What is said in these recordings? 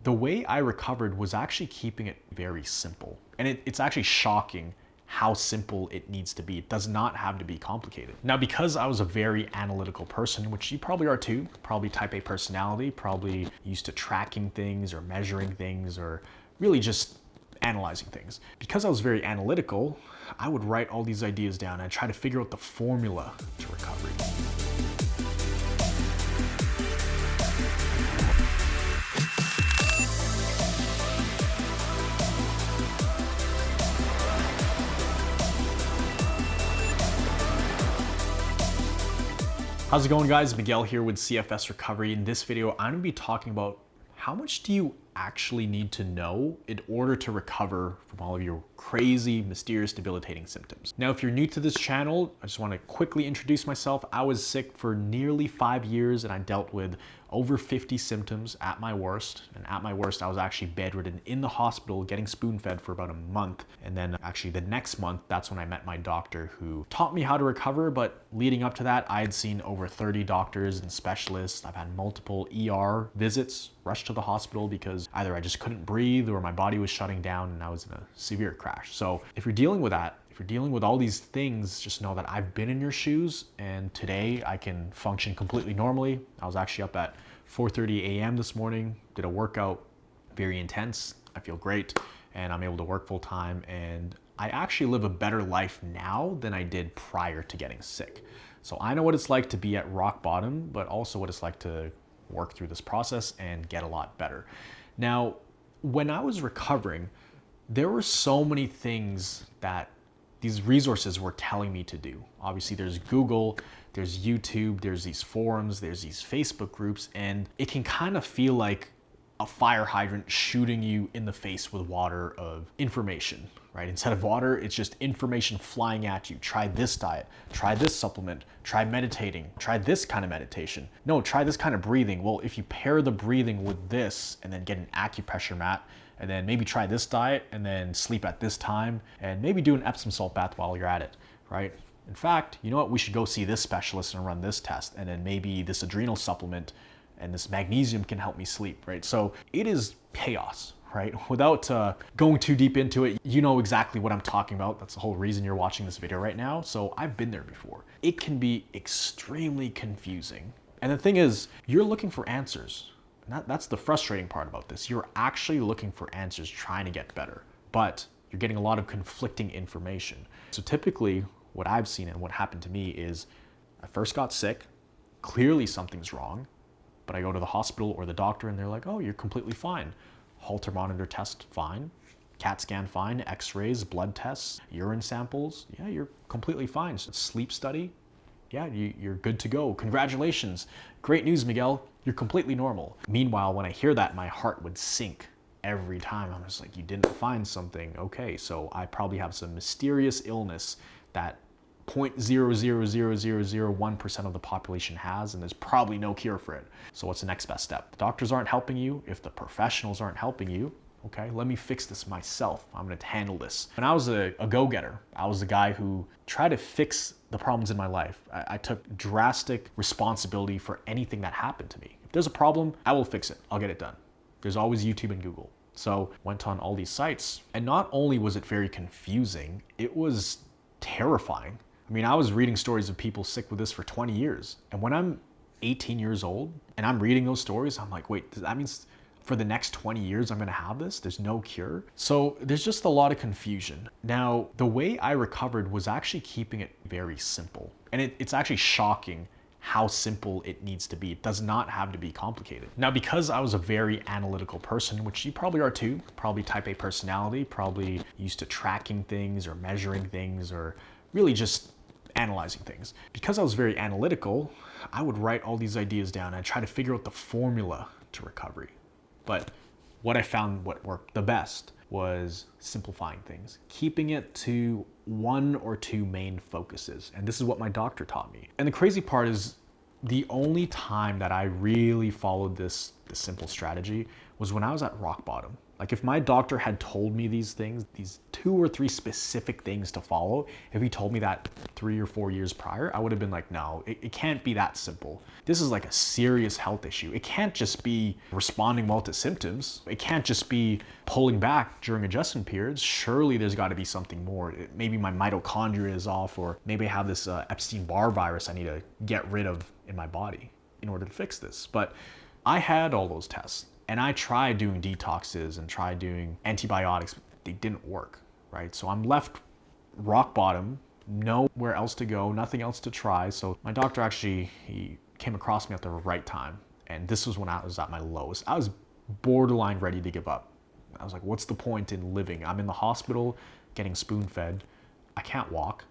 the way I recovered was actually keeping it very simple. And it's actually shocking how simple it needs to be. It does not have to be complicated. Now, because I was a very analytical person, which you probably are too, probably type A personality, probably used to tracking things or measuring things or really just analyzing things. Because I was very analytical, I would write all these ideas down and try to figure out the formula to recovery. How's it going, guys? Miguel here with CFS Recovery. In this video, I'm gonna be talking about how much do you actually need to know in order to recover from all of your crazy, mysterious, debilitating symptoms. Now, if you're new to this channel, I just want to quickly introduce myself. I was sick for nearly 5 years and I dealt with over 50 symptoms at my worst. And at my worst, I was actually bedridden in the hospital, getting spoon-fed for about a month. And then actually the next month, that's when I met my doctor who taught me how to recover. But leading up to that, I had seen over 30 doctors and specialists. I've had multiple ER visits, rushed to the hospital because either I just couldn't breathe or my body was shutting down and I was in a severe crash. So if you're dealing with that, if you're dealing with all these things, just know that I've been in your shoes and today I can function completely normally. I was actually up at 4:30 a.m. this morning, did a workout, very intense. I feel great and I'm able to work full time, and I actually live a better life now than I did prior to getting sick. So I know what it's like to be at rock bottom, but also what it's like to work through this process and get a lot better. Now, when I was recovering, there were so many things that these resources were telling me to do. Obviously, there's Google, there's YouTube, there's these forums, there's these Facebook groups, and it can kind of feel like a fire hydrant shooting you in the face with water of information, right? Instead of water, it's just information flying at you. Try this diet, try this supplement, try meditating, try this kind of meditation. No, try this kind of breathing. Well, if you pair the breathing with this and then get an acupressure mat, and then maybe try this diet and then sleep at this time and maybe do an Epsom salt bath while you're at it, right? In fact, you know what? We should go see this specialist and run this test, and then maybe this adrenal supplement and this magnesium can help me sleep, right? So it is chaos, right? Without going too deep into it, you know exactly what I'm talking about. That's the whole reason you're watching this video right now. So I've been there before. It can be extremely confusing. And the thing is, you're looking for answers. And that's the frustrating part about this. You're actually looking for answers, trying to get better, but you're getting a lot of conflicting information. So typically what I've seen and what happened to me is I first got sick, clearly something's wrong, but I go to the hospital or the doctor and they're like, oh, you're completely fine. Holter monitor test, fine. CAT scan, fine. X-rays, blood tests, urine samples, yeah, you're completely fine. Sleep study, yeah, you're good to go. Congratulations. Great news, Miguel. You're completely normal. Meanwhile, when I hear that, my heart would sink every time. I'm just like, you didn't find something. Okay, so I probably have some mysterious illness that 0.00001% of the population has, and there's probably no cure for it. So what's the next best step? The doctors aren't helping you. If the professionals aren't helping you, okay, let me fix this myself. I'm gonna handle this. When I was a go-getter, I was the guy who tried to fix the problems in my life. I took drastic responsibility for anything that happened to me. If there's a problem, I will fix it. I'll get it done. There's always YouTube and Google. So went on all these sites, and not only was it very confusing, it was terrifying. I mean, I was reading stories of people sick with this for 20 years. And when I'm 18 years old and I'm reading those stories, I'm like, wait, that means for the next 20 years, I'm gonna have this? There's no cure? So there's just a lot of confusion. Now, the way I recovered was actually keeping it very simple. And it's actually shocking how simple it needs to be. It does not have to be complicated. Now, because I was a very analytical person, which you probably are too, probably type A personality, probably used to tracking things or measuring things or really just analyzing things. Because I was very analytical, I would write all these ideas down and try to figure out the formula to recovery. But what I found what worked the best was simplifying things, keeping it to one or two main focuses. And this is what my doctor taught me. And the crazy part is the only time that I really followed this simple strategy was when I was at rock bottom. Like if my doctor had told me these things, these 2 or 3 specific things to follow, if he told me that 3 or 4 years prior, I would have been like, no, it can't be that simple. This is like a serious health issue. It can't just be responding well to symptoms. It can't just be pulling back during adjustment periods. Surely there's got to be something more. Maybe my mitochondria is off, or maybe I have this Epstein-Barr virus I need to get rid of in my body in order to fix this. But I had all those tests. And I tried doing detoxes and tried doing antibiotics. They didn't work, right? So I'm left rock bottom, nowhere else to go, nothing else to try. So my doctor actually, he came across me at the right time. And this was when I was at my lowest. I was borderline ready to give up. I was like, what's the point in living? I'm in the hospital getting spoon-fed. I can't walk.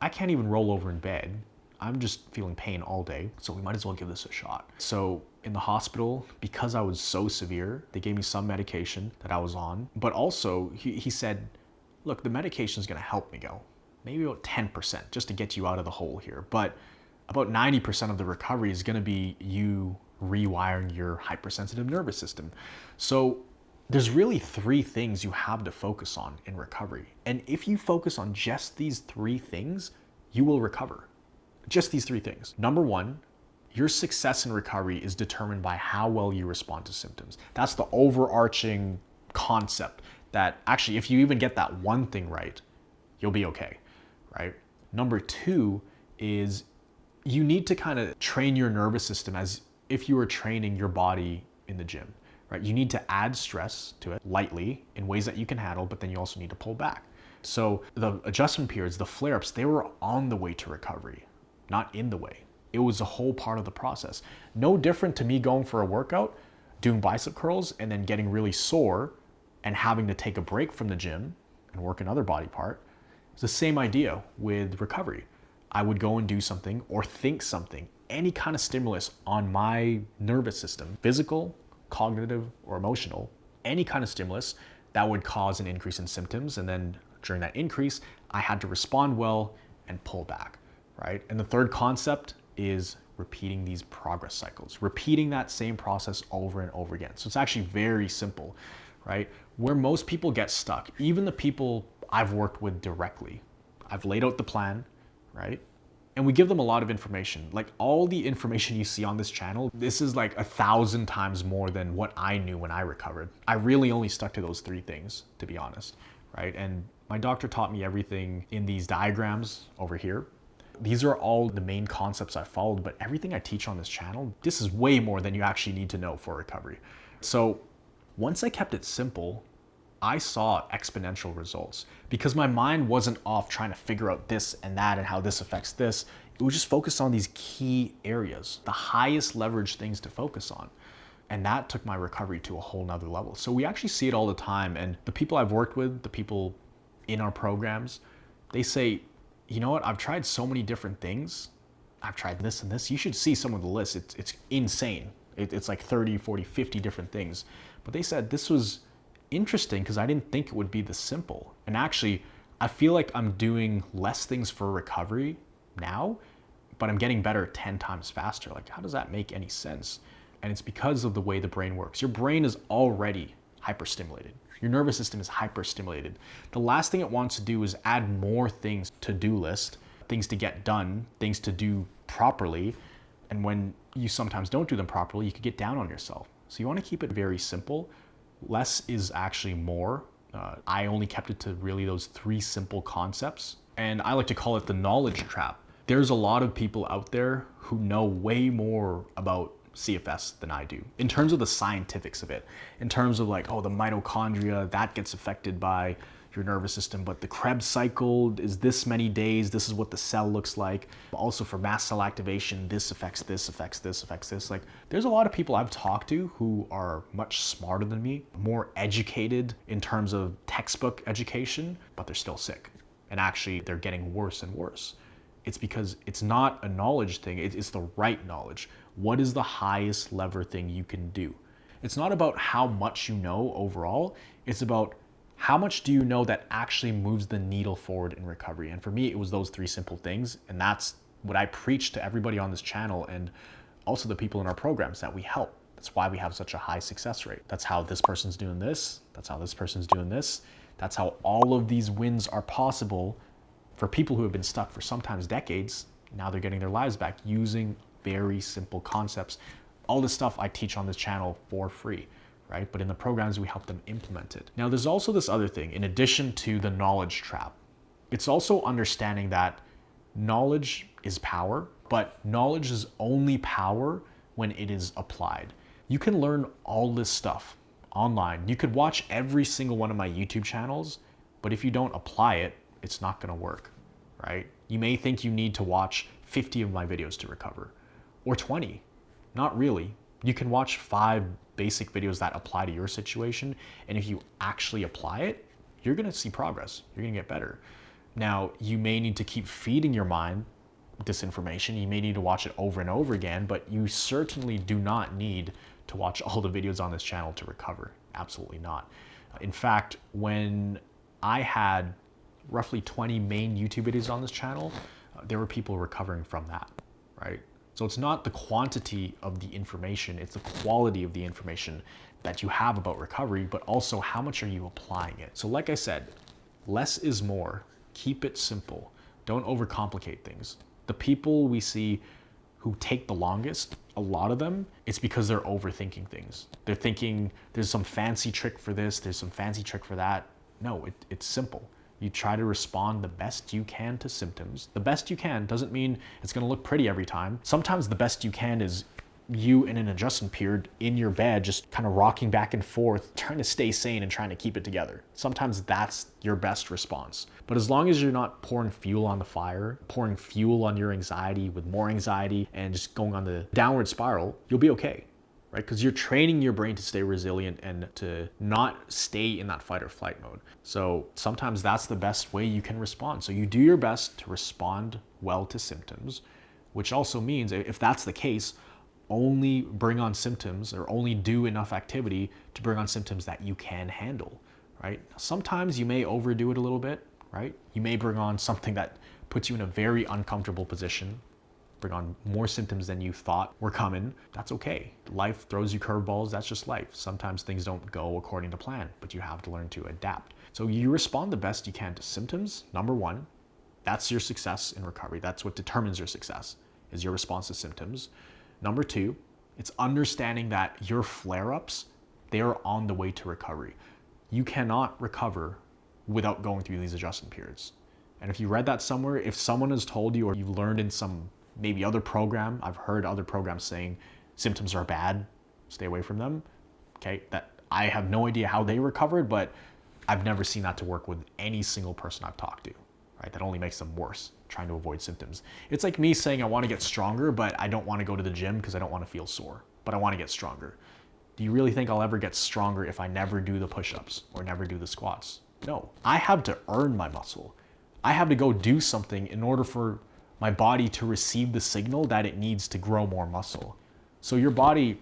I can't even roll over in bed. I'm just feeling pain all day, so we might as well give this a shot. So in the hospital, because I was so severe, they gave me some medication that I was on, but also he said, look, the medication is gonna help, Miguel. Maybe about 10% just to get you out of the hole here, but about 90% of the recovery is gonna be you rewiring your hypersensitive nervous system. So there's really 3 things you have to focus on in recovery. And if you focus on just these 3 things, you will recover. Just these 3 things. Number 1, your success in recovery is determined by how well you respond to symptoms. That's the overarching concept that actually, if you even get that one thing right, you'll be okay, right? Number 2 is you need to kind of train your nervous system as if you were training your body in the gym, right? You need to add stress to it lightly in ways that you can handle, but then you also need to pull back. So the adjustment periods, the flare-ups, they were on the way to recovery, not in the way. It was a whole part of the process. No different to me going for a workout, doing bicep curls, and then getting really sore and having to take a break from the gym and work another body part. It's the same idea with recovery. I would go and do something or think something, any kind of stimulus on my nervous system, physical, cognitive, or emotional, any kind of stimulus that would cause an increase in symptoms. And then during that increase, I had to respond well and pull back. Right? And the third concept is repeating these progress cycles, repeating that same process over and over again. So it's actually very simple, right? Where most people get stuck, even the people I've worked with directly, I've laid out the plan, right? And we give them a lot of information. Like all the information you see on this channel, this is like 1,000 times more than what I knew when I recovered. I really only stuck to those 3 things, to be honest, right? And my doctor taught me everything in these diagrams over here. These are all the main concepts I followed, but everything I teach on this channel, this is way more than you actually need to know for recovery. So once I kept it simple, I saw exponential results because my mind wasn't off trying to figure out this and that and how this affects this. It was just focused on these key areas, the highest leverage things to focus on. And that took my recovery to a whole nother level. So we actually see it all the time. And the people I've worked with, the people in our programs, they say, you know what, I've tried so many different things. I've tried this and this. You should see some of the lists. It's insane. It's like 30, 40, 50 different things. But they said this was interesting because I didn't think it would be this simple. And actually, I feel like I'm doing less things for recovery now, but I'm getting better 10 times faster. Like, how does that make any sense? And it's because of the way the brain works. Your brain is already hyperstimulated. Your nervous system is hyperstimulated. The last thing it wants to do is add more things to-do list, things to get done, things to do properly. And when you sometimes don't do them properly, you could get down on yourself. So you want to keep it very simple. Less is actually more. I only kept it to really those 3 simple concepts. And I like to call it the knowledge trap. There's a lot of people out there who know way more about CFS than I do, in terms of the scientifics of it, in terms of like, oh, the mitochondria, that gets affected by your nervous system, but the Krebs cycle is this many days, this is what the cell looks like. Also for mast cell activation, this affects this, affects this, affects this. Like there's a lot of people I've talked to who are much smarter than me, more educated in terms of textbook education, but they're still sick. And actually they're getting worse and worse. It's because it's not a knowledge thing, it's the right knowledge. What is the highest lever thing you can do? It's not about how much you know overall, it's about how much do you know that actually moves the needle forward in recovery. And for me, it was those 3 simple things. And that's what I preach to everybody on this channel and also the people in our programs that we help. That's why we have such a high success rate. That's how this person's doing this. That's how this person's doing this. That's how all of these wins are possible for people who have been stuck for sometimes decades. Now they're getting their lives back using very simple concepts. All this stuff I teach on this channel for free, right? But in the programs, we help them implement it. Now, there's also this other thing, in addition to the knowledge trap. It's also understanding that knowledge is power, but knowledge is only power when it is applied. You can learn all this stuff online. You could watch every single one of my YouTube channels, but if you don't apply it, it's not gonna work, right? You may think you need to watch 50 of my videos to recover, or 20. Not really. You can watch 5 basic videos that apply to your situation, and if you actually apply it, you're gonna see progress. You're gonna get better. Now, you may need to keep feeding your mind this information. You may need to watch it over and over again, but you certainly do not need to watch all the videos on this channel to recover. Absolutely not. In fact, when I had roughly 20 main YouTube videos on this channel, there were people recovering from that, right? So it's not the quantity of the information, it's the quality of the information that you have about recovery, but also how much are you applying it. So like I said, less is more. Keep it simple. Don't overcomplicate things. The people we see who take the longest, a lot of them, it's because they're overthinking things. They're thinking there's some fancy trick for this, there's some fancy trick for that. No, it's simple. You try to respond the best you can to symptoms. The best you can doesn't mean it's gonna look pretty every time. Sometimes the best you can is you in an adjustment period in your bed, just kind of rocking back and forth, trying to stay sane and trying to keep it together. Sometimes that's your best response. But as long as you're not pouring fuel on the fire, pouring fuel on your anxiety with more anxiety and just going on the downward spiral, you'll be okay, right? Because you're training your brain to stay resilient and to not stay in that fight or flight mode. So sometimes that's the best way you can respond. So you do your best to respond well to symptoms, which also means if that's the case, only bring on symptoms or only do enough activity to bring on symptoms that you can handle, right? Sometimes you may overdo it a little bit, right? You may bring on something that puts you in a very uncomfortable position, bring on more symptoms than you thought were coming. That's okay. Life throws you curveballs. That's just life. Sometimes things don't go according to plan, but you have to learn to adapt. So you respond the best you can to symptoms. Number one, that's your success in recovery. That's what determines your success, is your response to symptoms. Number two, it's understanding that your flare-ups, they are on the way to recovery. You cannot recover without going through these adjustment periods. And if you read that somewhere, if someone has told you or you've learned in some maybe other program, I've heard other programs saying symptoms are bad, stay away from them. Okay, that I have no idea how they recovered, but I've never seen that to work with any single person I've talked to, right? That only makes them worse, trying to avoid symptoms. It's like me saying I want to get stronger, but I don't want to go to the gym because I don't want to feel sore, but I want to get stronger. Do you really think I'll ever get stronger if I never do the push-ups or never do the squats? No, I have to earn my muscle. I have to go do something in order for my body to receive the signal that it needs to grow more muscle. So your body,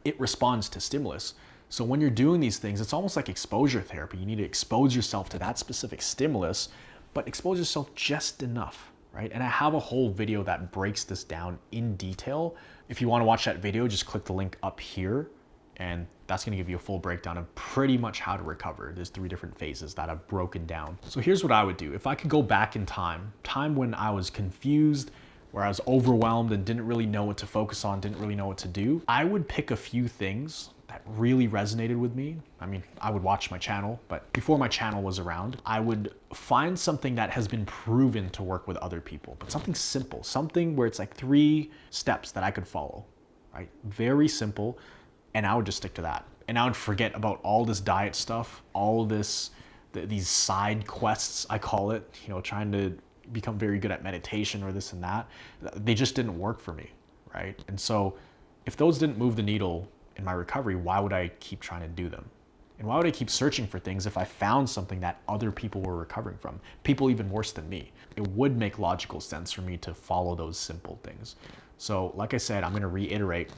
it responds to stimulus. So when you're doing these things, it's almost like exposure therapy. You need to expose yourself to that specific stimulus, but expose yourself just enough, right? And I have a whole video that breaks this down in detail. If you want to watch that video, just click the link up here, and that's going to give you a full breakdown of pretty much how to recover. There's 3 different phases that I've broken down. So here's what I would do. If I could go back in time when I was confused, where I was overwhelmed and didn't really know what to focus on, didn't really know what to do, I would pick a few things that really resonated with me. I mean, I would watch my channel, but before my channel was around, I would find something that has been proven to work with other people, but something simple, something where it's like 3 steps that I could follow, right? Very simple. And I would just stick to that. And I would forget about all this diet stuff, all this, these side quests, I call it, you know, trying to become very good at meditation or this and that. They just didn't work for me, right? And so if those didn't move the needle in my recovery, why would I keep trying to do them? And why would I keep searching for things if I found something that other people were recovering from? People even worse than me. It would make logical sense for me to follow those simple things. So like I said, I'm gonna reiterate,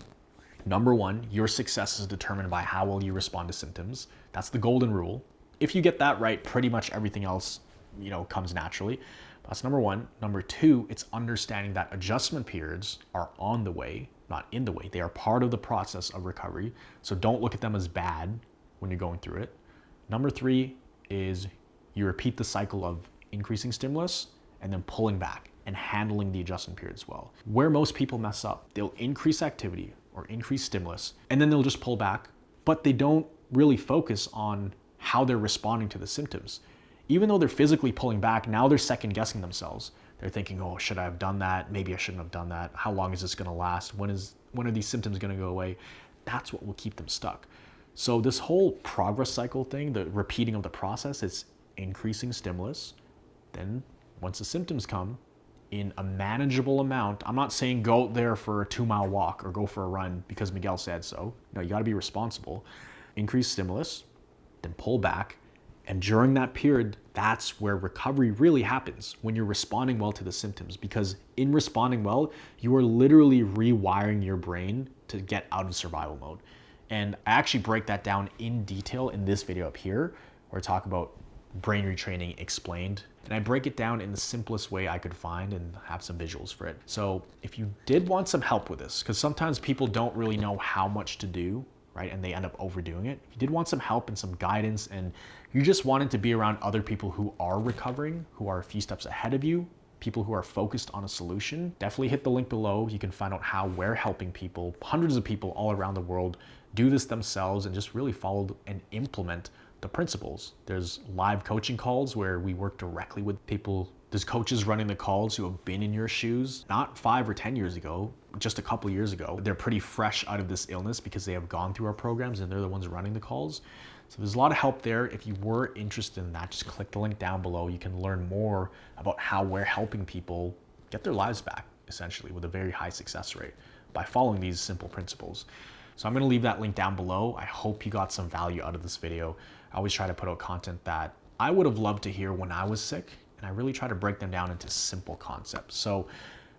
number 1, your success is determined by how well you respond to symptoms. That's the golden rule. If you get that right, pretty much everything else, you know, comes naturally. That's number 1. Number 2, it's understanding that adjustment periods are on the way. not in the way. They are part of the process of recovery. So don't look at them as bad when you're going through it. Number 3 is you repeat the cycle of increasing stimulus and then pulling back and handling the adjustment period as well. Where most people mess up, they'll increase activity or increase stimulus, and then they'll just pull back, but they don't really focus on how they're responding to the symptoms. Even though they're physically pulling back, now they're second guessing themselves. They're thinking, oh, should I have done that? Maybe I shouldn't have done that. How long is this gonna last? When are these symptoms gonna go away? That's what will keep them stuck. So this whole progress cycle thing, the repeating of the process, is increasing stimulus. Then once the symptoms come, in a manageable amount. I'm not saying go out there for a 2-mile walk or go for a run because Miguel said so. No, you got to be responsible. Increase stimulus, then pull back. And during that period, that's where recovery really happens, when you're responding well to the symptoms. Because in responding well, you are literally rewiring your brain to get out of survival mode. And I actually break that down in detail in this video up here, where I talk about brain retraining explained. And I break it down in the simplest way I could find and have some visuals for it. So if you did want some help with this, because sometimes people don't really know how much to do, right? And they end up overdoing it. If you did want some help and some guidance, and you just wanted to be around other people who are recovering, who are a few steps ahead of you, people who are focused on a solution, definitely hit the link below. You can find out how we're helping people, hundreds of people all around the world, do this themselves and just really follow and implement the principles. There's live coaching calls where we work directly with people. There's coaches running the calls who have been in your shoes, not 5 or 10 years ago, just a couple years ago. They're pretty fresh out of this illness because they have gone through our programs and they're the ones running the calls. So there's a lot of help there. If you were interested in that, just click the link down below. You can learn more about how we're helping people get their lives back, essentially, with a very high success rate by following these simple principles. So I'm gonna leave that link down below. I hope you got some value out of this video. I always try to put out content that I would have loved to hear when I was sick, and I really try to break them down into simple concepts. So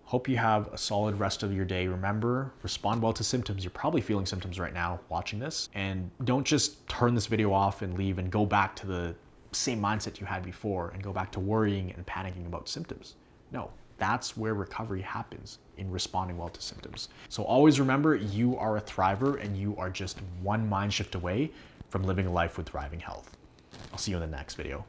hope you have a solid rest of your day. Remember, respond well to symptoms. You're probably feeling symptoms right now watching this, and don't just turn this video off and leave and go back to the same mindset you had before and go back to worrying and panicking about symptoms. No, that's where recovery happens, in responding well to symptoms. So always remember, you are a thriver and you are just one mind shift away from living a life with thriving health. I'll see you in the next video.